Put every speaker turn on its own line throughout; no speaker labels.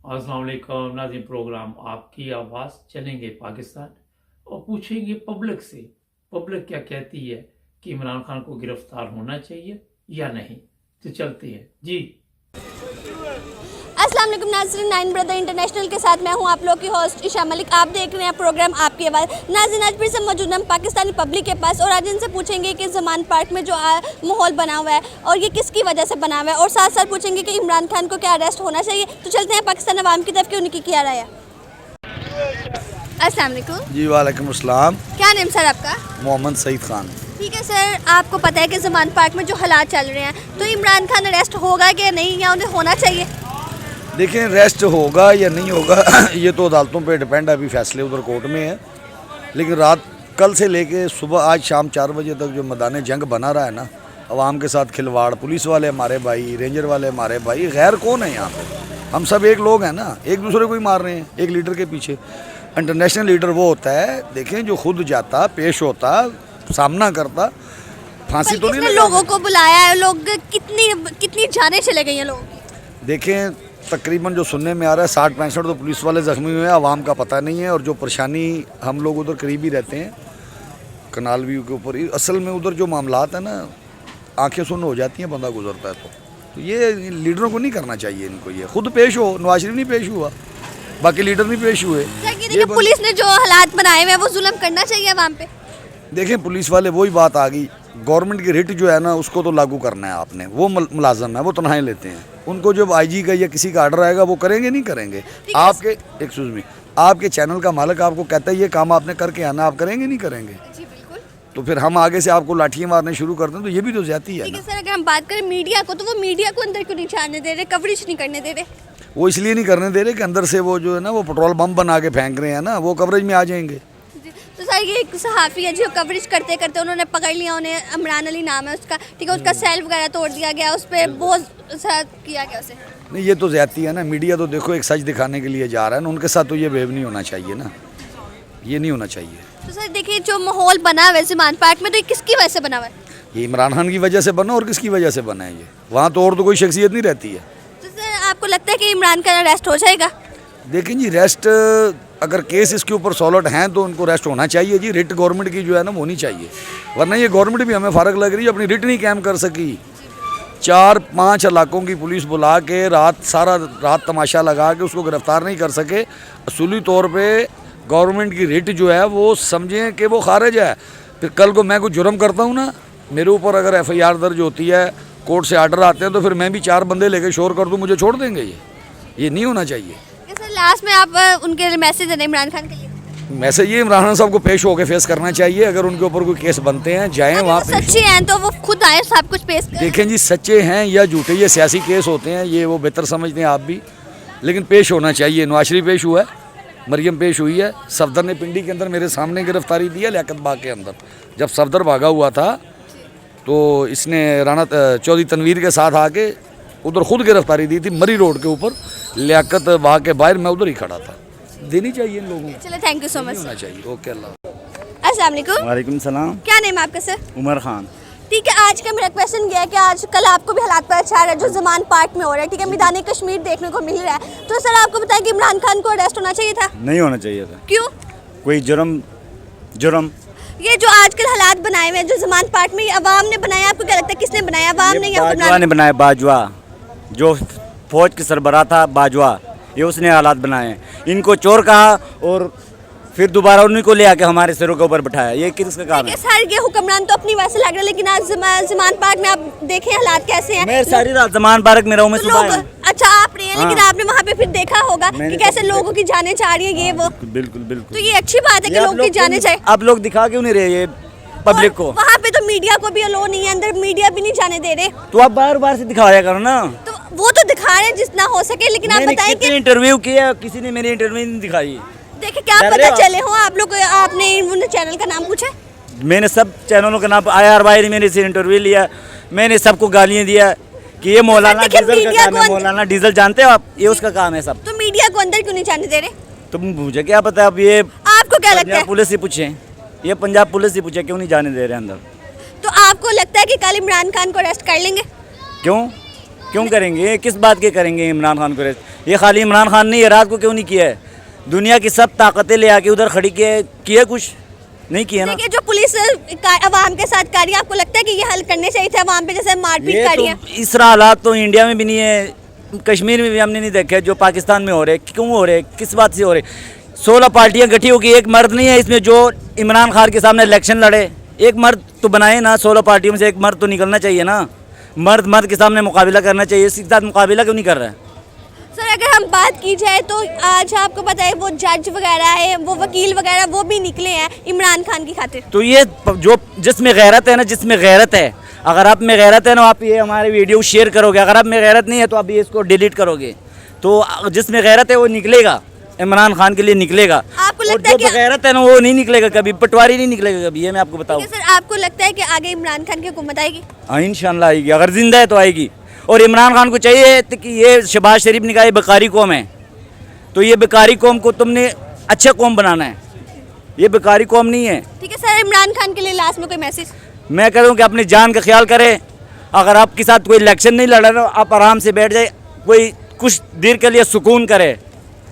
अस्सलाम वालेकुम नाज़रीन, प्रोग्राम आपकी आवाज़ चलेंगे पाकिस्तान और पूछेंगे पब्लिक से, पब्लिक क्या कहती है कि इमरान खान को गिरफ्तार होना चाहिए या नहीं। तो चलते हैं जी।
अस्सलाम वालेकुम नाज़रीन, नाइन ब्रदर इंटरनेशनल के साथ मैं हूं आप लोग की होस्ट ईशा मलिक। आप देख रहे हैं प्रोग्राम आपकी आवाज़। नाज़रीन, आज फिर से मौजूद हम पाकिस्तानी पब्लिक के पास और आज इनसे पूछेंगे कि ज़मान पार्क में जो माहौल बना हुआ है और ये किसकी वजह से बना हुआ है, और साथ साथ पूछेंगे कि इमरान खान को क्या अरेस्ट होना चाहिए। तो चलते हैं पाकिस्तान अवाम की तरफ कि उनकी क्या राय है। अस्सलाम वालेकुम
जी वालेकुम अस्सलाम।
क्या नेम सर आपका?
मोहम्मद सईद खान।
ठीक है सर, आपको पता है कि ज़मान पार्क में जो हालात चल रहे हैं, तो इमरान खान अरेस्ट होगा कि नहीं, या उन्हें होना चाहिए?
देखिए, रेस्ट होगा या नहीं होगा ये तो अदालतों पे डिपेंड है, अभी फैसले उधर कोर्ट में है। लेकिन कल से लेके सुबह आज शाम 4 बजे तक जो मैदान जंग बना रहा है ना, अवाम के साथ खिलवाड़, पुलिस वाले हमारे भाई, रेंजर वाले हमारे भाई, गैर कौन है यहाँ पे? हम सब एक लोग हैं ना, एक दूसरे को ही मार रहे हैं एक लीडर के पीछे। इंटरनेशनल लीडर वो होता है, देखें, जो खुद जाता, पेश होता, सामना करता, फांसी तो नहीं
कितने लोगों को बुलाया है, लोग कितनी जाने चले गई हैं लोगों की?
देखें, तकरीबन जो सुनने में आ रहा है 60-65 तो पुलिस वाले ज़ख्मी हुए हैं, आवाम का पता नहीं है। और जो परेशानी, हम लोग उधर करीब ही रहते हैं, कनाल व्यू के ऊपर ही, असल में उधर जो मामलात है ना, आंखें सुन्न हो जाती हैं बंदा गुजरता है। तो ये लीडरों को नहीं करना चाहिए, इनको ये खुद पेश हो। नवाज शरीफ नहीं पेश हुआ, बाकी लीडर नहीं पेश हुए।
ये पुलिस ने जो हालात बनाए हुए हैं वो जुल्म करना चाहिए आवाम पे।
देखें, पुलिस वाले वही बात आ गई, गवर्नमेंट की रिट जो है ना उसको तो लागू करना है आपने। वो मुलाजम है, वो तनख्वाहें लेते हैं, उनको जब आईजी का या किसी का आर्डर आएगा वो करेंगे नहीं करेंगे? आपके एक्सक्यूज मी, आपके चैनल का मालिक आपको कहता है ये काम आपने करके आना, आप करेंगे नहीं करेंगे?
जी बिल्कुल।
तो फिर हम आगे से आपको लाठियाँ मारने शुरू करते हैं, तो ये भी तो ज्यादती है ना।
सर, अगर हम बात करें मीडिया को, तो वो मीडिया को अंदर क्यों नहीं छाड़ने दे रहे, कवरेज नहीं करने दे रहे?
वो इसलिए नहीं करने दे रहे कि अंदर से वो जो है ना, वो पेट्रोल बम बना के फेंक रहे हैं ना, वो कवरेज में आ जाएंगे।
तो सर, ये एक सहाफ़ी है जो कवरेज करते करते उन्होंने पकड़ लिया, उन्हें इमरान अली नाम है उसका, ठीक है, उसका सेल वगैरह तोड़ दिया गया, उस पर बहुत किया गया उसे।
नहीं, ये तो ज्यादती है ना। मीडिया तो देखो एक सच दिखाने के लिए जा रहा है ना, उनके साथ तो ये बेव नहीं होना चाहिए ना, ये नहीं होना चाहिए।
तो सर देखिए, जो माहौल बना हुआ है ज़मान पार्क में, तो ये किसकी वजह से बना हुआ है?
ये इमरान खान की वजह से बना, और किसकी वजह से बना है ये? वहाँ तो और तो कोई शख्सियत नहीं रहती है।
तो सर, आपको लगता है कि इमरान खान अरेस्ट हो जाएगा?
देखें जी, रेस्ट अगर केस इसके ऊपर सॉलिड हैं तो उनको रेस्ट होना चाहिए जी। रिट गवर्नमेंट की जो है ना वो होनी चाहिए, वरना ये गवर्नमेंट भी हमें फ़र्क लग रही है, अपनी रिट नहीं कायम कर सकी। 4-5 इलाकों की पुलिस बुला के सारा रात तमाशा लगा के उसको गिरफ्तार नहीं कर सके। असूली तौर पे गवर्नमेंट की रिट जो है वो समझें कि वो खारिज है। फिर कल को मैं कुछ जुर्म करता हूँ ना, मेरे ऊपर अगर FIR दर्ज होती है, कोर्ट से आर्डर आते हैं, तो फिर मैं भी 4 बंदे लेके शोर कर दूँ, मुझे छोड़ देंगे? ये नहीं होना चाहिए।
सर, लास्ट में आप उनके मैसेज दें इमरान खान के लिए?
मैसेज ये, इमरान खान साहब को पेश होकर फेस करना चाहिए। अगर उनके ऊपर कोई केस बनते हैं, जाएं वहाँ पे।
सच्चे हैं तो वो खुद आए, सब कुछ पेश करें।
देखें जी, सच्चे हैं या झूठे, ये सियासी केस होते हैं, ये वो बेहतर समझते हैं आप भी, लेकिन पेश होना चाहिए। नवाज शरीफ पेश हुआ है, मरियम पेश हुई है, सफदर ने पिंडी के अंदर मेरे सामने गिरफ्तारी दी है, लियाकत बाग के अंदर। जब सफदर भागा हुआ था तो इसने राणा चौधरी तनवीर के साथ आके उधर खुद गिरफ्तारी दी थी, मरी रोड के ऊपर, लियाकत बाग के बाहर। मैं उधर ही खड़ा था। देनी चाहिए इन लोगों को।
चलो, थैंक यू सो मच।
होना चाहिए। ओके, अल्लाह।
अस्सलाम वालेकुम।
वालेकुम सलाम।
क्या नेम आपका सर?
उमर खान।
ठीक है, आज का मेरा क्वेश्चन ये है कि आज कल आपको भी हालात पता चल रहा है जो ज़मान पार्क में हो रहा है, ठीक है, मैदान कश्मीर देखने को मिल रहा है। तो सर, आपको बताएं कि इमरान खान को अरेस्ट होना चाहिए था?
नहीं होना चाहिए था।
क्यों?
कोई जुर्म
ये जो आजकल हालात बनाए हुए हैं जो ज़मान पार्क में, अवाम ने बनाया, आपको क्या लगता है किसने बनाया? अवाम ने या
बाजवा
हुक्मरान?
ने बनाया। बाजवा जो फौज के सरबराह था, बाजवा, ये उसने हालात बनाए। इनको चोर कहा और फिर दोबारा उन्हीं को ले आके हमारे सिरों के ऊपर बिठाया। ये किसका काम है?
सर, ये हुक्मरान तो अपनी वजह से लग रहा है, लेकिन आज ज़मान पार्क में आप देखें हालात कैसे हैं।
मैं सारी रात ज़मान पार्क में रहूं, मैं सुबह
लोग, अच्छा आप रहे हैं, लेकिन आपने वहाँ पे फिर देखा होगा कि कैसे लोगों की जाने चाह रही है, ये वो।
बिल्कुल बिल्कुल।
तो ये अच्छी बात है कि लोगों की जाने चाहे।
आप लोग दिखा क्यों नहीं रहे ये पब्लिक को?
वहाँ पे तो मीडिया को भी अलो नहीं है, अंदर मीडिया भी नहीं जाने दे रहे।
तो आप बार-बार से दिखाया करो ना।
तो वो तो दिखा रहे हैं जितना हो सके, लेकिन आप बताएं कि
इंटरव्यू किया, किसी ने मेरी इंटरव्यू नहीं दिखाई।
देखिए, क्या पता चले हो आप लोग, आपने उन चैनल का नाम पूछा?
मैंने सब चैनलों का नाम, IRY ने मेरे से इंटरव्यू लिया, मैंने सबको गालियाँ दिया कि ये मौलाना डीजल का काम है। मौलाना डीजल जानते हो आप? ये उसका काम है सब।
तो मीडिया को अंदर क्यों नहीं जाने दे रहे?
तो मुझे क्या पता, अब ये
आपको क्या लगता है?
पुलिस से पूछे, ये पंजाब पुलिस से पूछे क्यों नहीं जाने दे रहे अंदर।
तो आपको लगता है कि कल इमरान खान को अरेस्ट कर लेंगे?
क्यों? क्यों करेंगे? ये किस बात के करेंगे इमरान खान को अरेस्ट? ये खाली इमरान खान ने ये रात को क्यों नहीं किया है? दुनिया की सब ताकतें ले आके उधर खड़ी किए कुछ नहीं किया ना।
देखिए जो पुलिस अवाम के साथ कार्य, आपको लगता है कि ये हल करने चाहिए थे अवाम पे, जैसे मारपीट
ये
कार्य?
तो इस तरह हालात तो इंडिया में भी नहीं है, कश्मीर में भी हमने नहीं देखे जो पाकिस्तान में हो रहे। क्यों हो रहे? किस बात से हो रहे? 16 पार्टियां गठी होगी, एक मर्द नहीं है इसमें जो इमरान खान के सामने इलेक्शन लड़े। एक मर्द तो बनाए ना, 16 पार्टियों में से एक मर्द तो निकलना चाहिए ना। मर्द के सामने मुकाबला करना चाहिए, इसके साथ मुकाबला क्यों नहीं कर रहा है?
सर अगर हम बात की जाए तो आज आपको पता है वो जज वगैरह है, वो वकील वगैरह वो भी निकले हैं इमरान खान की खातिर।
तो ये जो जिसमें गैरत है ना, जिसमें गैरत है, अगर आप में गैरत है ना, आप ये हमारे वीडियो शेयर करोगे। अगर आप में गैरत नहीं है तो आप ये इसको डिलीट करोगे। तो जिसमें गैरत है वो निकलेगा, इमरान खान के लिए निकलेगा।
आपको लगता है कि
गैरत है ना वो नहीं निकलेगा कभी, पटवारी नहीं निकलेगा कभी, ये मैं आपको बताऊँ।
सर आपको लगता है कि आगे इमरान खान की हुकूमत आएगी?
हाँ इंशाल्लाह आएगी, अगर जिंदा है तो आएगी। और इमरान खान को चाहिए कि ये शहबाज शरीफ ने कहा ये बेकारी कौम है, तो ये बेकारी कौम को तुमने अच्छा कौम बनाना है, ये बेकारी कौम नहीं है।
ठीक है सर, इमरान खान के लिए लास्ट में कोई मैसेज?
मैं कह रहा हूँ कि अपनी जान का ख्याल करें। अगर आपके साथ कोई इलेक्शन नहीं लड़ रहा, आप आराम से बैठ जाए, कोई कुछ देर के लिए सुकून करे,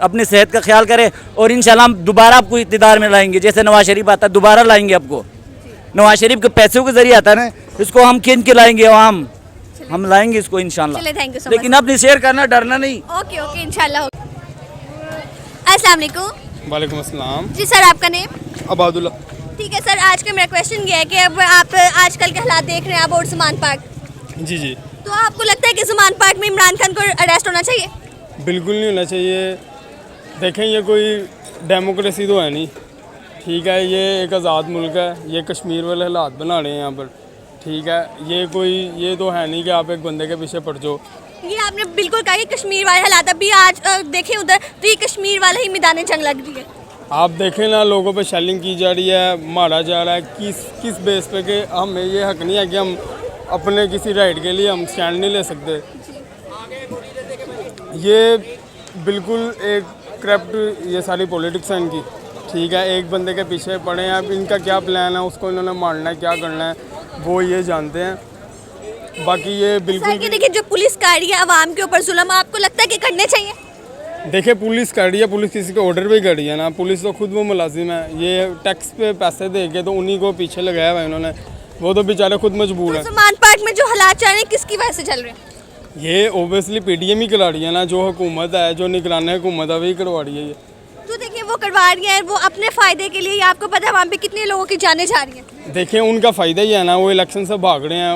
अपनी सेहत का ख्याल करें, और इंशाल्लाह हम दोबारा आपको इक़्तिदार में लाएंगे। जैसे नवाज शरीफ आता है दोबारा लाएंगे आपको। नवाज शरीफ के पैसों के जरिए आता है ना, इसको हम खींच के लाएंगे, हम लाएंगे इसको इंशाल्लाह।
चलिए, थैंक यू सो मच।
लेकिन अपनी शेयर करना, डरना नहीं।
ओके ओके इंशाल्लाह। अस्सलाम वालेकुम।
वालेकुम अस्सलाम।
जी सर आपका नेम?
अबादुल्ला।
ठीक है सर, आज का मेरा क्वेश्चन ये है कि अब आप आजकल के हालात देख रहे हैं आप और ज़मान पार्क,
जी जी,
तो आपको लगता है कि ज़मान पार्क में इमरान खान को अरेस्ट होना चाहिए?
बिल्कुल नहीं होना चाहिए। देखें ये कोई डेमोक्रेसी तो है नहीं, ठीक है, ये एक आज़ाद मुल्क है, ये कश्मीर वाले हालात बना रहे हैं यहाँ पर, ठीक है, ये तो है नहीं कि आप एक बंदे के पीछे पड़ जाओ।
ये आपने बिल्कुल कहा कि कश्मीर वाले हालात, अभी आज देखें उधर तो ये कश्मीर वाला ही मैदान जंग लग रही है।
आप देखें ना, लोगों पे शेलिंग की जा रही है, मारा जा रहा है, किस बेस पे कि हमें ये हक नहीं है कि हम अपने किसी राइट के लिए हम स्टैंड नहीं ले सकते। ये बिल्कुल एक करप्ट ये सारी पॉलिटिक्स है इनकी, ठीक है, एक बंदे के पीछे पड़े हैं। अब इनका क्या प्लान है, उसको इन्होंने मारना है, क्या करना है, वो ये जानते हैं। बाकी ये बिल्कुल
देखिए जो पुलिस कार्य है अवाम के ऊपर जुल्म, आपको लगता है कि करने चाहिए?
देखिए पुलिस कर रही है, पुलिस किसी के ऑर्डर पे कर रही है ना, पुलिस तो खुद वो मुलाजिम है, ये टैक्स पे पैसे दे के तो उन्हीं को पीछे लगाया हुआ है इन्होंने, वो तो बेचारे खुद मजबूर है।
ज़मान पार्क में जो हालात चल रहे हैं किसकी वजह से चल रहे हैं?
ये ओबियसली पीडीएम ही करा रही है ना, जो हुकूमत है, जो निगरान हुकूमत है वही करवा रही है ये।
तो देखिए वो करवा रही है, वो अपने फ़ायदे के लिए, आपको पता है वहाँ पे कितने लोगों की जानें जा रही हैं।
देखिए उनका फ़ायदा ही है ना, वो इलेक्शन से भाग रहे हैं,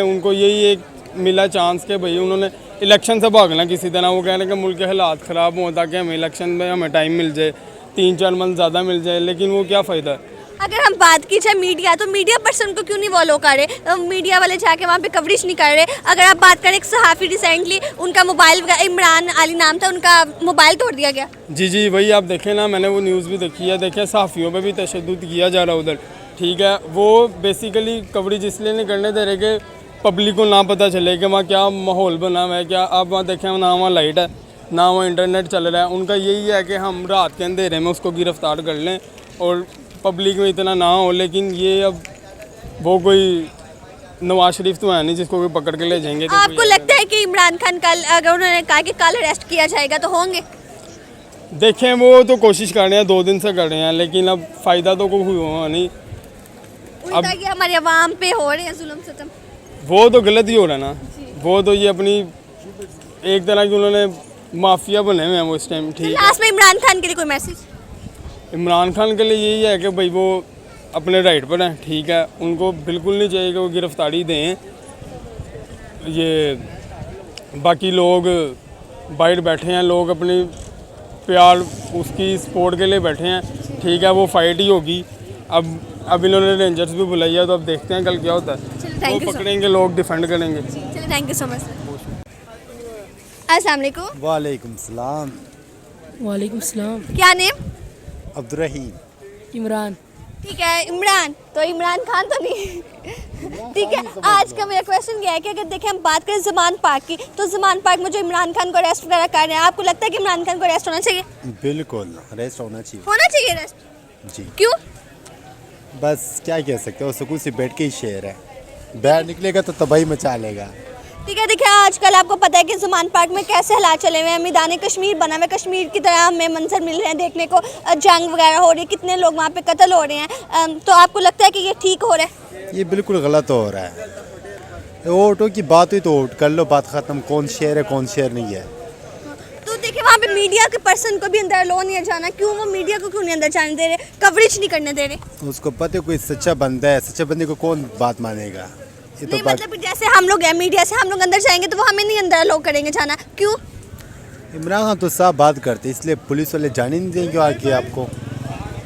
उनको यही एक मिला चांस के भाई उन्होंने इलेक्शन से भागना किसी तरह। वो कह रहे हैं कि मुल्क के हालात ख़राब हों ताकि हमें इलेक्शन में हमें टाइम मिल जाए, 3-4 मंथ ज़्यादा मिल जाए, लेकिन वो क्या फ़ायदा है।
अगर हम बात की जाए मीडिया, तो मीडिया पर्सन को क्यों नहीं फॉलो कर रहे, मीडिया वाले जाके वहाँ पे कवरेज नहीं कर रहे। अगर आप बात करें एक सहाफ़ी रिसेंटली उनका मोबाइल, इमरान अली नाम था, उनका मोबाइल तोड़ दिया गया।
जी वही आप देखें ना, मैंने वो न्यूज़ भी देखी है, देखें सहाफ़ियों पे भी तशद्दुद किया जा रहा है उधर, ठीक है, वो बेसिकली कवरेज इसलिए नहीं करने दे रहे कि पब्लिक को ना पता चले कि वहाँ क्या माहौल बना हुआ है, क्या आप वहाँ देखें ना वहाँ लाइट है ना वहाँ इंटरनेट चल रहा है। उनका यही है कि हम रात के अंधेरे में उसको गिरफ़्तार कर लें और पब्लिक में इतना ना हो। लेकिन ये अब वो कोई नवाज शरीफ तो है नहीं जिसको कोई पकड़ के ले जाएंगे।
आपको लगता है कि इमरान खान कल, अगर उन्होंने कहा कि कल अरेस्ट किया जाएगा तो होंगे?
देखें वो तो कोशिश कर रहे हैं, 2 दिन से कर रहे हैं, लेकिन अब फ़ायदा तो कोई हुआ नहीं।
अब ये हमारे अवाम पे हो रहे हैं जुल्म सितम,
वो तो गलत ही हो रहा है ना, वो तो ये अपनी एक तरह की उन्होंने माफिया बने हुए हैं वो इस टाइम, ठीक है।
लास्ट में इमरान खान के लिए कोई मैसेज?
इमरान खान के लिए यही है कि भाई वो अपने राइट पर हैं, ठीक है, उनको बिल्कुल नहीं चाहिए कि वो गिरफ्तारी दें। ये बाकी लोग बाहर बैठे हैं, लोग अपनी प्यार उसकी सपोर्ट के लिए बैठे हैं, ठीक है, वो फाइट ही होगी। अब इन्होंने रेंजर्स भी बुलाई है, तो अब देखते हैं कल क्या होता है, वो पकड़ेंगे, लोग डिफेंड करेंगे।
चलिए, थैंक यू सो मच। अस्सलाम वालेकुम।
वालेकुम सलाम।
वालेकुम सलाम।
क्या नेम?
अब्दुर्रहीम।
इमरान।
ठीक है, इमरान तो इमरान खान तो नहीं ठीक है। आज का मेरा क्वेश्चन ये है कि अगर देखें हम बात करें ज़मान पार्क की, तो ज़मान पार्क में जो इमरान खान को अरेस्ट वगैरह कर रहे हैं, आपको लगता है कि इमरान खान को अरेस्ट होना चाहिए?
बिल्कुल अरेस्ट होना चाहिए।
होना चाहिए अरेस्ट?
जी।
क्यों?
बस क्या कह सकते हो, सुकून से बैठ के ही शेर है, बाहर निकलेगा तो तबाही मचा लेगा।
ठीक है, देखिए आजकल आपको पता है कि ज़मान पार्क में कैसे हालात चले हुए हैं, मैदान कश्मीर बना हुआ है, कश्मीर की तरह हमें मंजर मिल रहे हैं देखने को, जंग वगैरह हो रही है, कितने लोग वहाँ पे कत्ल हो रहे हैं। तो आपको लगता है कि ये ठीक हो रहा है?
ये बिल्कुल गलत हो रहा है। वोटों की बात हुई तो वोट कर लो, बात ख़त्म। कौन शेयर है कौन शेयर नहीं है।
तो देखिए वहाँ पे मीडिया के पर्सन को भी अंदर अलाउ नहीं है जाना, क्यों? वो मीडिया को क्यों नहीं अंदर जाने दे रहे, कवरेज नहीं करने दे रहे?
उसको पता है कोई सच्चा बंदा है, सच्चे बंदे को कौन बात मानेगा। ये तो
नहीं मतलब जैसे हम लोग हैं मीडिया से, हम लोग अंदर जाएंगे तो वो हमें नहीं अंदर अलाउ करेंगे जाना, क्यों?
इमरान खान तो साफ बात करते, इसलिए पुलिस वाले जाने नहीं देंगे आगे आपको,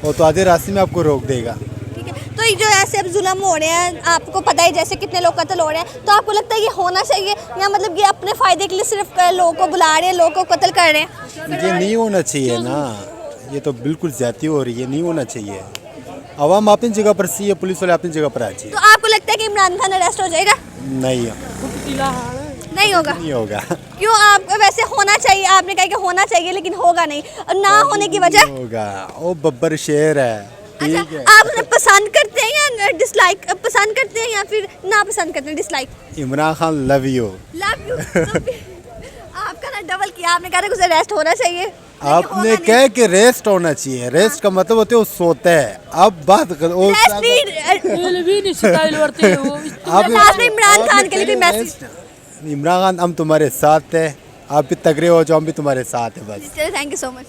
वो तो आधे रास्ते में आपको रोक देगा।
ठीक है, तो ये जो ऐसे अब जुल्म हो रहे हैं, आपको पता है जैसे कितने लोग कत्ल हो रहे हैं, तो आपको लगता है ये होना चाहिए या मतलब ये अपने फ़ायदे के लिए सिर्फ लोगों को बुला रहे हैं, लोगों को कत्ल कर रहे हैं?
ये नहीं होना चाहिए ना, ये तो बिल्कुल ज़्यादती हो रही है, नहीं होना चाहिए। आवाम अपनी जगह पर सही है, पुलिस वाले अपनी जगह पर आ जाइए।
तो आपको लगता है कि इमरान खान अरेस्ट हो जाएगा?
नहीं
नहीं होगा?
नहीं होगा।
क्यों? आप वैसे होना चाहिए, आपने कहा कि होना चाहिए लेकिन होगा नहीं, और ना होने की वजह?
होगा, वो बब्बर शेर है।
अच्छा,
ठीक है।
आप उन्हें पसंद करते हैं या डिसलाइक पसंद करते हैं या फिर ना पसंद करते हैं, dislike?
Imran Khan love you.
Love you. आपका ना डबल किया, आपने कहा था कुछ अरेस्ट होना चाहिए,
आपने कहा कि रेस्ट होना चाहिए, रेस्ट का मतलब होता है वो सोता है। अब बात करो
लास्ट में इमरान खान के लिए कोई मैसेज?
इमरान खान हम तुम्हारे साथ है, आप भी तगड़े हो जाओ, हम भी तुम्हारे साथ है बस।
Thank you so much.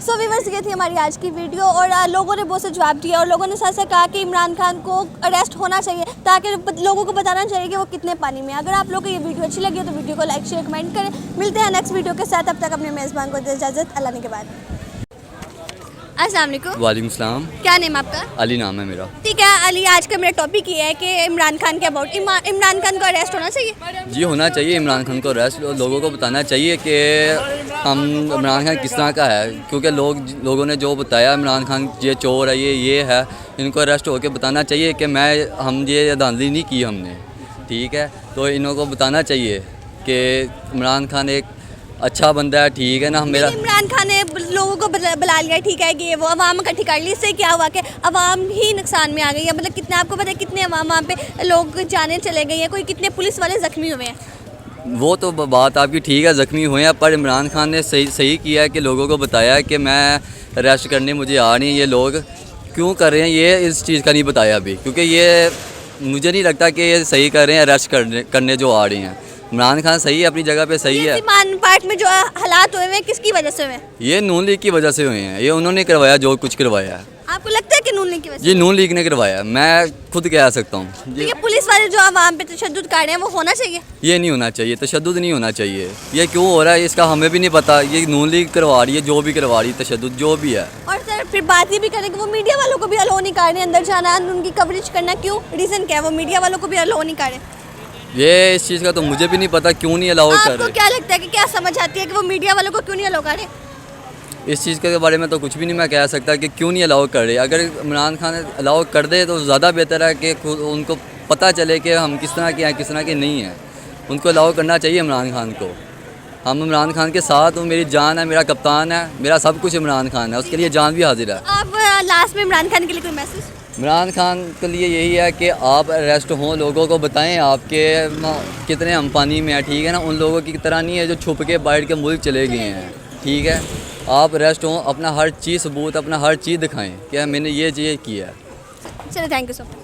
So viewers, ये थी हमारी आज की वीडियो और लोगों ने बहुत से जवाब दिया और लोगों ने साथ साथ कहा कि इमरान खान को अरेस्ट होना चाहिए ताकि लोगों को बताना चाहिए कि वो कितने पानी में। अगर आप लोगों को ये वीडियो अच्छी लगी हो तो वीडियो को लाइक शेयर कमेंट करें। मिलते हैं नेक्स्ट वीडियो के साथ, तब तक अपने मेज़बान को दे इजाज़त, अल्लाह ने के बाद। अस्सलाम वालेकुम।
वालेकुम सलाम।
क्या नेम आपका?
अली नाम है मेरा।
ठीक है अली, आज का मेरा टॉपिक ये है कि इमरान खान के अबाउट इमरान खान को अरेस्ट होना चाहिए?
जी होना चाहिए, इमरान खान को अरेस्ट, लोगों को बताना चाहिए कि हम इमरान खान किस तरह का है, क्योंकि लोगों ने जो बताया इमरान खान ये चोर है, ये है, इनको अरेस्ट होकर बताना चाहिए कि हम ये धांधली नहीं की हमने। ठीक है, तो इन्हों को बताना चाहिए कि इमरान खान एक अच्छा बंदा है। ठीक है ना, मेरा
इमरान खान ने लोगों को बुला लिया, ठीक है कि वो अवाम इकट्ठी कर ली, इससे क्या हुआ कि अवाम ही नुकसान में आ गई है। मतलब कितने, आपको पता है कितने अवाम वहाँ पे लोग जाने चले गए हैं, कोई कितने पुलिस वाले ज़ख्मी हुए हैं।
वो तो बात आपकी ठीक है, ज़ख्मी हुए हैं, पर इमरान खान ने सही किया है कि लोगों को बताया है कि मैं अरेस्ट करने मुझे आ नहीं, ये लोग क्यों कर रहे हैं ये इस चीज़ का नहीं बताया अभी, क्योंकि ये मुझे नहीं लगता कि ये सही कर रहे हैं अरेस्ट करने जो आ रहे हैं। इमरान खान सही है, अपनी जगह पे सही है।
ज़मान पार्क में जो हालात हुए हैं किसकी वजह से हुए हैं?
ये नून लीग की वजह से हुए हैं, ये उन्होंने करवाया जो कुछ करवाया है।
आपको लगता है कि नून लीग की वजह से?
ये नून लीग ने करवाया, मैं खुद कह सकता हूँ।
ये पुलिस वाले जो अवाम पे तशद्दुद कर रहे हैं वो होना चाहिए?
ये नहीं होना चाहिए, तशद्दुद नहीं होना चाहिए। ये क्यों हो रहा है इसका हमें भी नहीं पता, ये नून लीग करवा रही है, जो भी करवा रही है, तशद्दुद जो भी है।
और सर फिर बात ये भी करें कि वो मीडिया वालों को भी अलाउ नहीं कर रहे अंदर जाना, उनकी कवरेज करना, क्यों? रीज़न क्या है वो मीडिया वालों को भी अलाउ नहीं कर रहे?
ये इस चीज़ का तो मुझे भी नहीं पता क्यों नहीं अलाउ कर
आपको
रहे।
क्या लगता है कि क्या समझ आती है कि वो मीडिया वालों को क्यों नहीं अलाउ कर रहे?
इस चीज़ के बारे में तो कुछ भी नहीं मैं कह सकता कि क्यों नहीं अलाउ कर रहे। अगर इमरान खान अलाउ कर दे तो ज़्यादा बेहतर है कि उनको पता चले कि हम किस तरह के हैं, किस तरह के नहीं हैं। उनको अलाउ करना चाहिए इमरान खान को। हम इमरान खान के साथ हूँ, मेरी जान है, मेरा कप्तान है, मेरा सब कुछ इमरान खान है, उसके लिए जान भी हाजिर है।
आप लास्ट में इमरान खान के लिए कोई मैसेज?
इमरान खान के लिए यही है कि आप अरेस्ट हों, लोगों को बताएं आपके कितने हम पानी में हैं। ठीक है ना, उन लोगों की तरह नहीं है जो छुप के बाहर के मुल्क चले गए हैं। ठीक है, आप अरेस्ट हों, अपना हर चीज़ सबूत, अपना हर चीज़ दिखाएं कि मैंने ये चीज़ किया है।
चलो, थैंक यू सो मच।